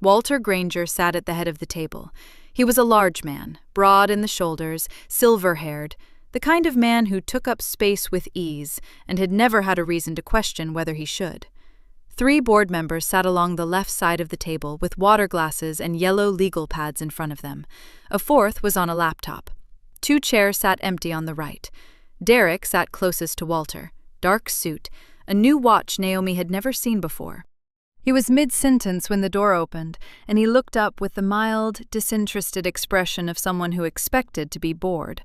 Walter Granger sat at the head of the table. He was a large man, broad in the shoulders, silver-haired, the kind of man who took up space with ease and had never had a reason to question whether he should. 3 board members sat along the left side of the table with water glasses and yellow legal pads in front of them. A 4th was on a laptop. 2 chairs sat empty on the right. Derek sat closest to Walter, dark suit, a new watch Naomi had never seen before. He was mid-sentence when the door opened, and he looked up with the mild, disinterested expression of someone who expected to be bored.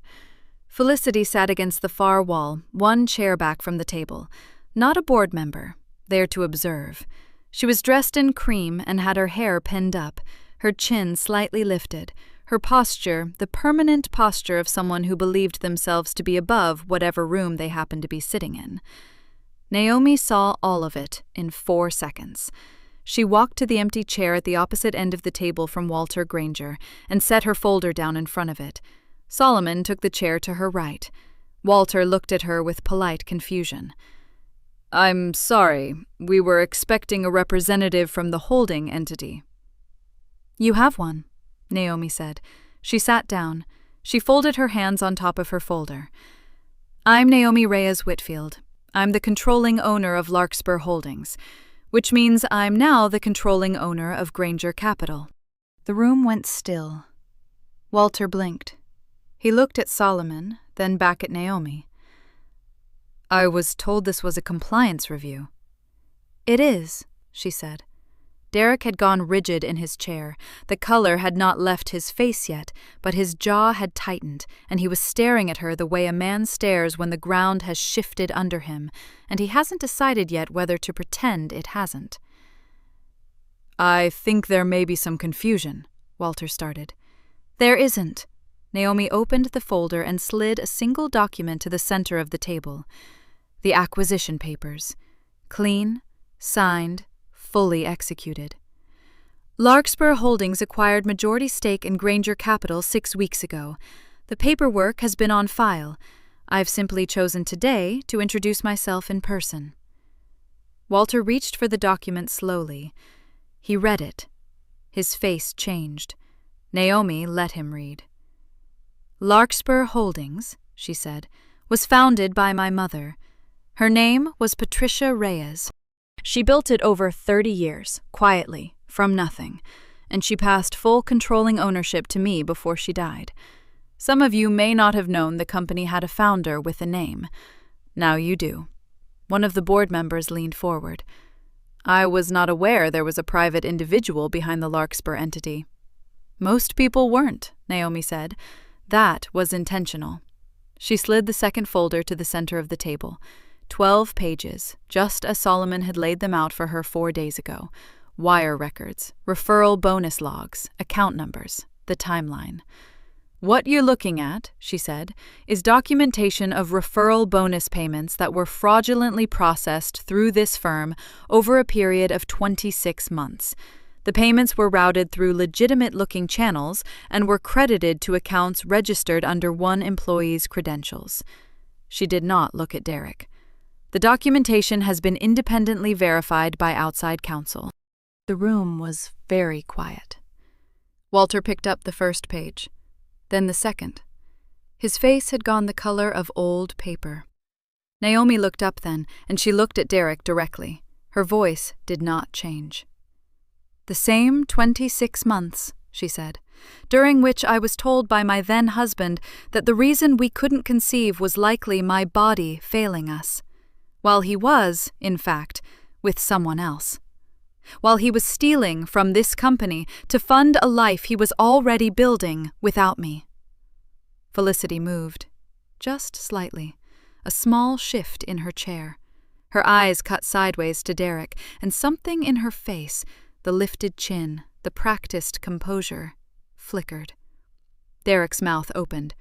Felicity sat against the far wall, one chair back from the table. Not a board member. there to observe. She was dressed in cream and had her hair pinned up, her chin slightly lifted, her posture the permanent posture of someone who believed themselves to be above whatever room they happened to be sitting in. Naomi saw all of it in 4 seconds. She walked to the empty chair at the opposite end of the table from Walter Granger and set her folder down in front of it. Solomon took the chair to her right. Walter looked at her with polite confusion. "I'm sorry, we were expecting a representative from the holding entity." "You have one," Naomi said. She sat down. She folded her hands on top of her folder. "I'm Naomi Reyes Whitfield. I'm the controlling owner of Larkspur Holdings, which means I'm now the controlling owner of Granger Capital." The room went still. Walter blinked. He looked at Solomon, then back at Naomi. "I was told this was a compliance review." "It is," she said. Derek had gone rigid in his chair. The color had not left his face yet, but his jaw had tightened, and he was staring at her the way a man stares when the ground has shifted under him, and he hasn't decided yet whether to pretend it hasn't. "I think there may be some confusion," Walter started. "There isn't." Naomi opened the folder and slid a single document to the center of the table. The acquisition papers. Clean, signed, fully executed. Larkspur Holdings acquired majority stake in Granger Capital 6 weeks ago. The paperwork has been on file. I've simply chosen today to introduce myself in person. Walter reached for the document slowly. He read it. His face changed. Naomi let him read. "Larkspur Holdings," she said, "was founded by my mother. Her name was Patricia Reyes. She built it over 30 years, quietly, from nothing, and she passed full controlling ownership to me before she died. Some of you may not have known the company had a founder with a name. Now you do." One of the board members leaned forward. "I was not aware there was a private individual behind the Larkspur entity." "Most people weren't," Naomi said. "That was intentional." She slid the second folder to the center of the table. 12 pages, just as Solomon had laid them out for her 4 days ago. Wire records, referral bonus logs, account numbers, the timeline. "What you're looking at," she said, "is documentation of referral bonus payments that were fraudulently processed through this firm over a period of 26 months. The payments were routed through legitimate-looking channels and were credited to accounts registered under one employee's credentials." She did not look at Derek. "The documentation has been independently verified by outside counsel." The room was very quiet. Walter picked up the first page, then the second. His face had gone the color of old paper. Naomi looked up then, and she looked at Derek directly. Her voice did not change. "The same 26 months," she said, "during which I was told by my then-husband that the reason we couldn't conceive was likely my body failing us. While he was, in fact, with someone else. While he was stealing from this company to fund a life he was already building without me." Felicity moved, just slightly, a small shift in her chair. Her eyes cut sideways to Derek, and something in her face, the lifted chin, the practiced composure, flickered. Derek's mouth opened.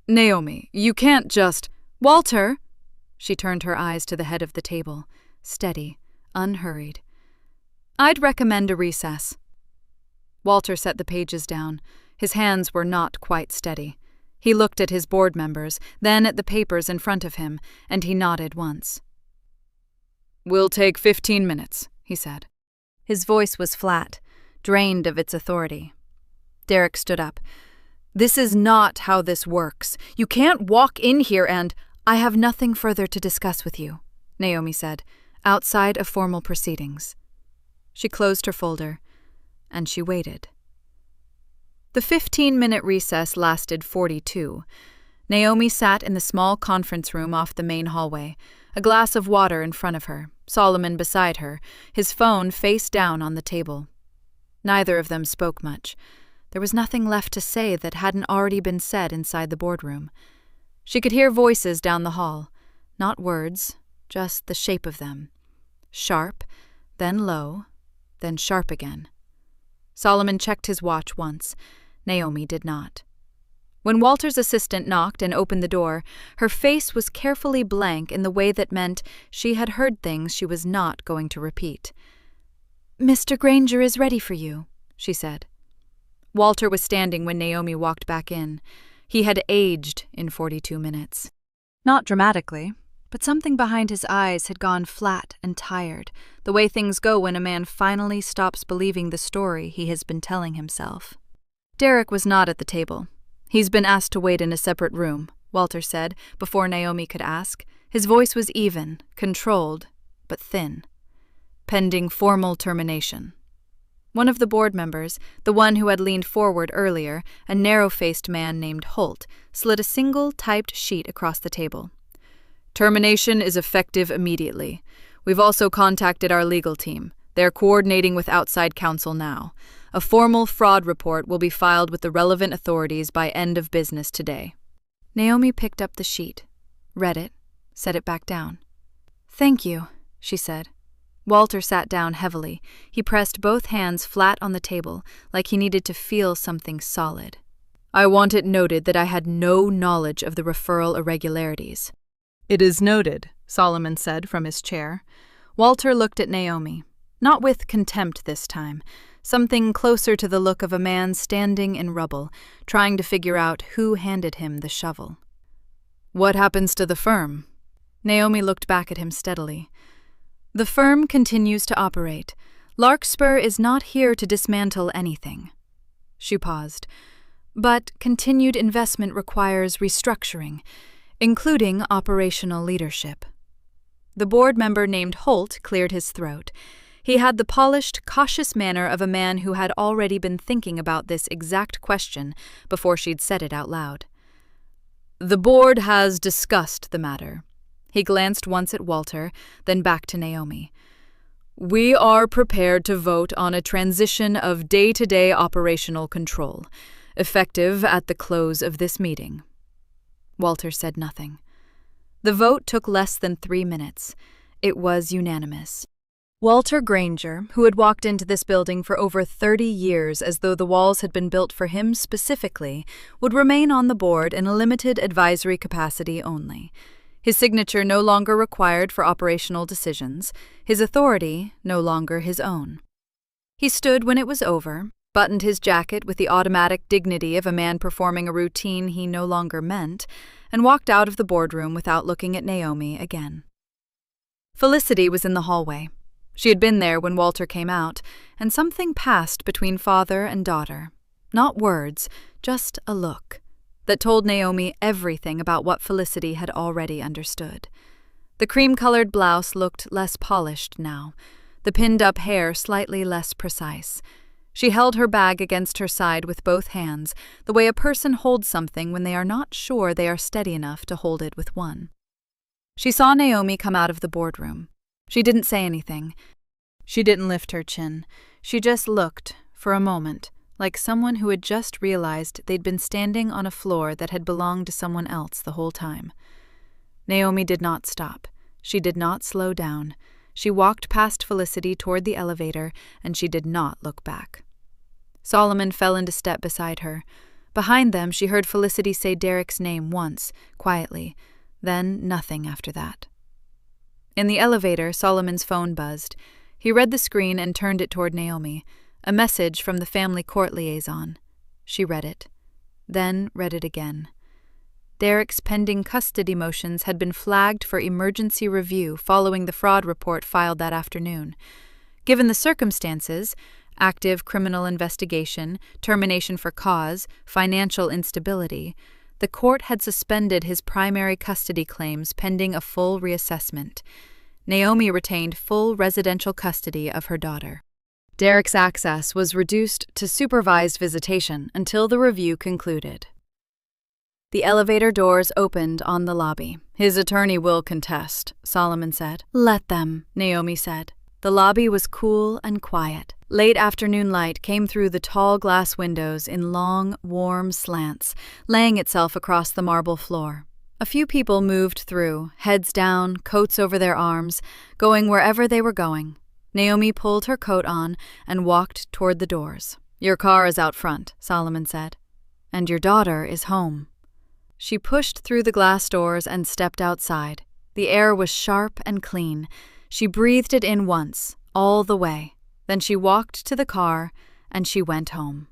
"Naomi, you can't just—" "Walter!" She turned her eyes to the head of the table, steady, unhurried. "I'd recommend a recess." Walter set the pages down. His hands were not quite steady. He looked at his board members, then at the papers in front of him, and he nodded once. "We'll take 15 minutes, he said. His voice was flat, drained of its authority. Derek stood up. "This is not how this works. You can't walk in here and—" "I have nothing further to discuss with you," Naomi said, "outside of formal proceedings." She closed her folder, and she waited. The 15-minute recess lasted 42. Naomi sat in the small conference room off the main hallway, a glass of water in front of her, Solomon beside her, his phone face down on the table. Neither of them spoke much. There was nothing left to say that hadn't already been said inside the boardroom. She could hear voices down the hall, not words, just the shape of them. Sharp, then low, then sharp again. Solomon checked his watch once. Naomi did not. When Walter's assistant knocked and opened the door, her face was carefully blank in the way that meant she had heard things she was not going to repeat. "Mr. Granger is ready for you," she said. Walter was standing when Naomi walked back in. He had aged in 42 minutes. Not dramatically, but something behind his eyes had gone flat and tired, the way things go when a man finally stops believing the story he has been telling himself. Derek was not at the table. "He's been asked to wait in a separate room," Walter said, before Naomi could ask. His voice was even, controlled, but thin. "Pending formal termination." One of the board members, the one who had leaned forward earlier, a narrow-faced man named Holt, slid a single typed sheet across the table. "Termination is effective immediately. We've also contacted our legal team. They're coordinating with outside counsel now. A formal fraud report will be filed with the relevant authorities by end of business today." Naomi picked up the sheet, read it, set it back down. "Thank you," she said. Walter sat down heavily. He pressed both hands flat on the table, like he needed to feel something solid. "I want it noted that I had no knowledge of the referral irregularities." "It is noted," Solomon said from his chair. Walter looked at Naomi, not with contempt this time, something closer to the look of a man standing in rubble, trying to figure out who handed him the shovel. "What happens to the firm?" Naomi looked back at him steadily. "The firm continues to operate. Larkspur is not here to dismantle anything." She paused. "But continued investment requires restructuring, including operational leadership." The board member named Holt cleared his throat. He had the polished, cautious manner of a man who had already been thinking about this exact question before she'd said it out loud. "The board has discussed the matter." He glanced once at Walter, then back to Naomi. "We are prepared to vote on a transition of day-to-day operational control, effective at the close of this meeting." Walter said nothing. The vote took less than 3 minutes. It was unanimous. Walter Granger, who had walked into this building for over 30 years as though the walls had been built for him specifically, would remain on the board in a limited advisory capacity only. His signature no longer required for operational decisions, his authority no longer his own. He stood when it was over, buttoned his jacket with the automatic dignity of a man performing a routine he no longer meant, and walked out of the boardroom without looking at Naomi again. Felicity was in the hallway. She had been there when Walter came out, and something passed between father and daughter. Not words, just a look, that told Naomi everything about what Felicity had already understood. The cream-colored blouse looked less polished now, the pinned-up hair slightly less precise. She held her bag against her side with both hands, the way a person holds something when they are not sure they are steady enough to hold it with one. She saw Naomi come out of the boardroom. She didn't say anything. She didn't lift her chin. She just looked, for a moment, like someone who had just realized they'd been standing on a floor that had belonged to someone else the whole time. Naomi did not stop. She did not slow down. She walked past Felicity toward the elevator, and she did not look back. Solomon fell into step beside her. Behind them, she heard Felicity say Derek's name once, quietly, then nothing after that. In the elevator, Solomon's phone buzzed. He read the screen and turned it toward Naomi. A message from the family court liaison. She read it, then read it again. Derek's pending custody motions had been flagged for emergency review following the fraud report filed that afternoon. Given the circumstances, active criminal investigation, termination for cause, financial instability, the court had suspended his primary custody claims pending a full reassessment. Naomi retained full residential custody of her daughter. Derek's access was reduced to supervised visitation until the review concluded. The elevator doors opened on the lobby. "His attorney will contest," Solomon said. "Let them," Naomi said. The lobby was cool and quiet. Late afternoon light came through the tall glass windows in long, warm slants, laying itself across the marble floor. A few people moved through, heads down, coats over their arms, going wherever they were going. Naomi pulled her coat on and walked toward the doors. "Your car is out front," Solomon said. "And your daughter is home." She pushed through the glass doors and stepped outside. The air was sharp and clean. She breathed it in once, all the way. Then she walked to the car and she went home.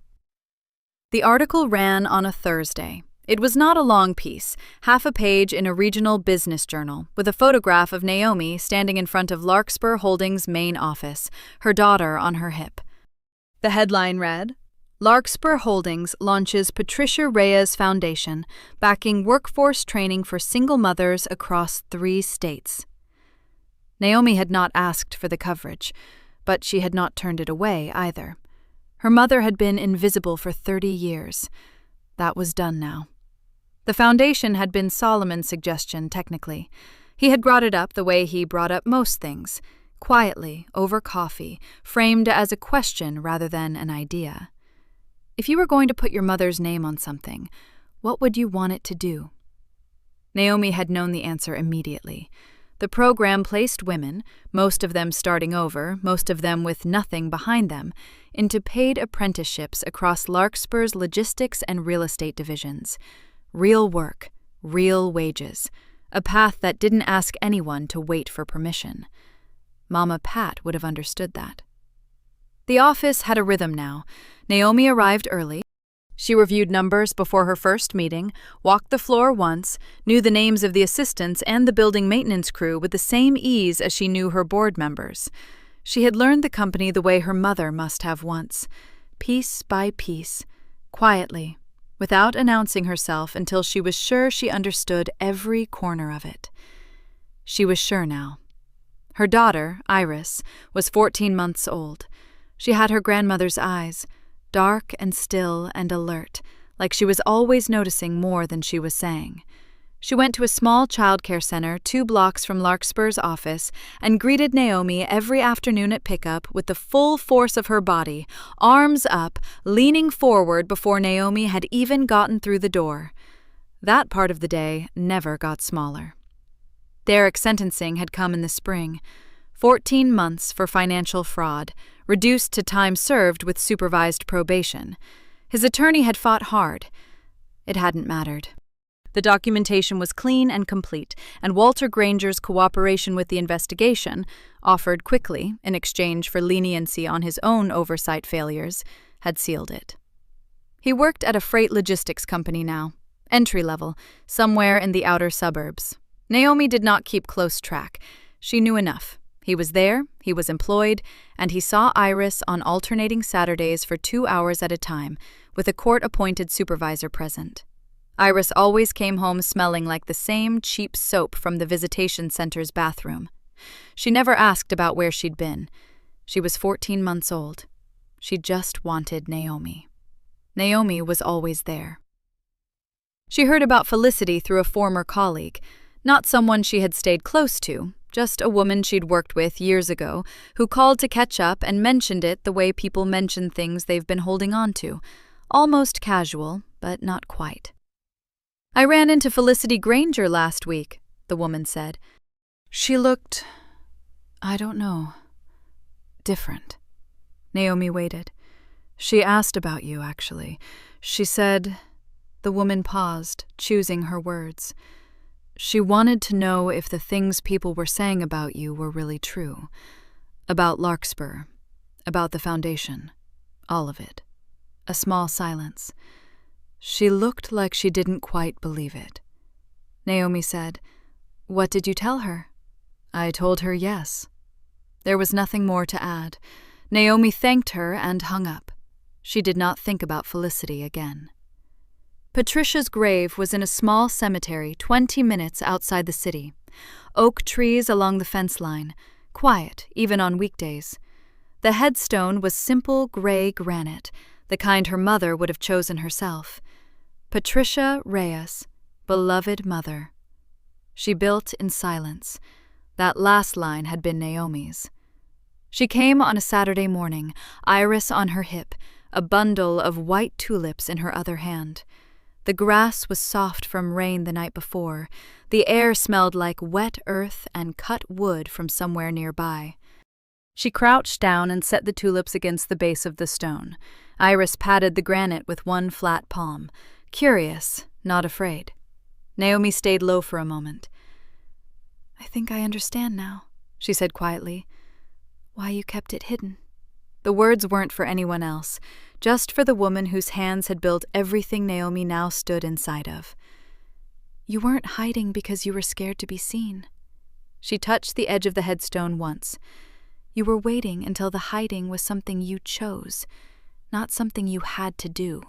The article ran on a Thursday. It was not a long piece, half a page in a regional business journal, with a photograph of Naomi standing in front of Larkspur Holdings' main office, her daughter on her hip. The headline read, "Larkspur Holdings launches Patricia Reyes Foundation, backing workforce training for single mothers across 3 states." Naomi had not asked for the coverage, but she had not turned it away either. Her mother had been invisible for 30 years. That was done now. The foundation had been Solomon's suggestion, technically. He had brought it up the way he brought up most things, quietly, over coffee, framed as a question rather than an idea. If you were going to put your mother's name on something, what would you want it to do? Naomi had known the answer immediately. The program placed women, most of them starting over, most of them with nothing behind them, into paid apprenticeships across Larkspur's logistics and real estate divisions. Real work, real wages, a path that didn't ask anyone to wait for permission. Mama Pat would have understood that. The office had a rhythm now. Naomi arrived early. She reviewed numbers before her first meeting, walked the floor once, knew the names of the assistants and the building maintenance crew with the same ease as she knew her board members. She had learned the company the way her mother must have once, piece by piece, quietly, without announcing herself until she was sure she understood every corner of it. She was sure now. Her daughter, Iris, was 14 months old. She had her grandmother's eyes, dark and still and alert, like she was always noticing more than she was saying. She went to a small childcare center 2 blocks from Larkspur's office and greeted Naomi every afternoon at pickup with the full force of her body, arms up, leaning forward before Naomi had even gotten through the door. That part of the day never got smaller. Derek's sentencing had come in the spring. 14 months for financial fraud, reduced to time served with supervised probation. His attorney had fought hard. It hadn't mattered. The documentation was clean and complete, and Walter Granger's cooperation with the investigation, offered quickly in exchange for leniency on his own oversight failures, had sealed it. He worked at a freight logistics company now, entry-level, somewhere in the outer suburbs. Naomi did not keep close track. She knew enough. He was there, he was employed, and he saw Iris on alternating Saturdays for 2 hours at a time, with a court-appointed supervisor present. Iris always came home smelling like the same cheap soap from the visitation center's bathroom. She never asked about where she'd been. She was 14 months old. She just wanted Naomi. Naomi was always there. She heard about Felicity through a former colleague, not someone she had stayed close to, just a woman she'd worked with years ago who called to catch up and mentioned it the way people mention things they've been holding on to, almost casual, but not quite. "I ran into Felicity Granger last week," the woman said. "She looked, I don't know, different." Naomi waited. "She asked about you, actually. She said..." The woman paused, choosing her words. "She wanted to know if the things people were saying about you were really true. About Larkspur, about the foundation, all of it." A small silence. She looked like she didn't quite believe it. Naomi said, "What did you tell her?" "I told her yes." There was nothing more to add. Naomi thanked her and hung up. She did not think about Felicity again. Patricia's grave was in a small cemetery 20 minutes outside the city. Oak trees along the fence line, quiet even on weekdays. The headstone was simple gray granite, the kind her mother would have chosen herself. Patricia Reyes, beloved mother. She built in silence. That last line had been Naomi's. She came on a Saturday morning, Iris on her hip, a bundle of white tulips in her other hand. The grass was soft from rain the night before. The air smelled like wet earth and cut wood from somewhere nearby. She crouched down and set the tulips against the base of the stone. Iris patted the granite with one flat palm, curious, not afraid. Naomi stayed low for a moment. "I think I understand now," she said quietly. "Why you kept it hidden." The words weren't for anyone else, just for the woman whose hands had built everything Naomi now stood inside of. "You weren't hiding because you were scared to be seen." She touched the edge of the headstone once. "You were waiting until the hiding was something you chose, not something you had to do."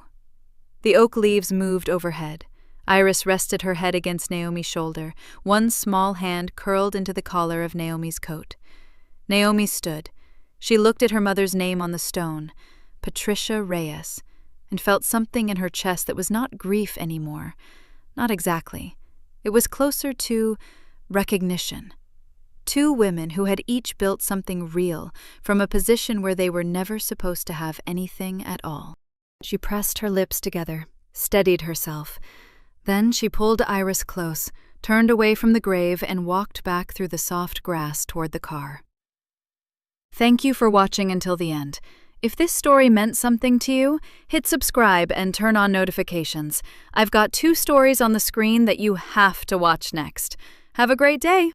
The oak leaves moved overhead. Iris rested her head against Naomi's shoulder, one small hand curled into the collar of Naomi's coat. Naomi stood. She looked at her mother's name on the stone, Patricia Reyes, and felt something in her chest that was not grief anymore. Not exactly. It was closer to recognition. Two women who had each built something real from a position where they were never supposed to have anything at all. She pressed her lips together, steadied herself. Then she pulled Iris close, turned away from the grave, and walked back through the soft grass toward the car. Thank you for watching until the end. If this story meant something to you, hit subscribe and turn on notifications. I've got 2 stories on the screen that you have to watch next. Have a great day!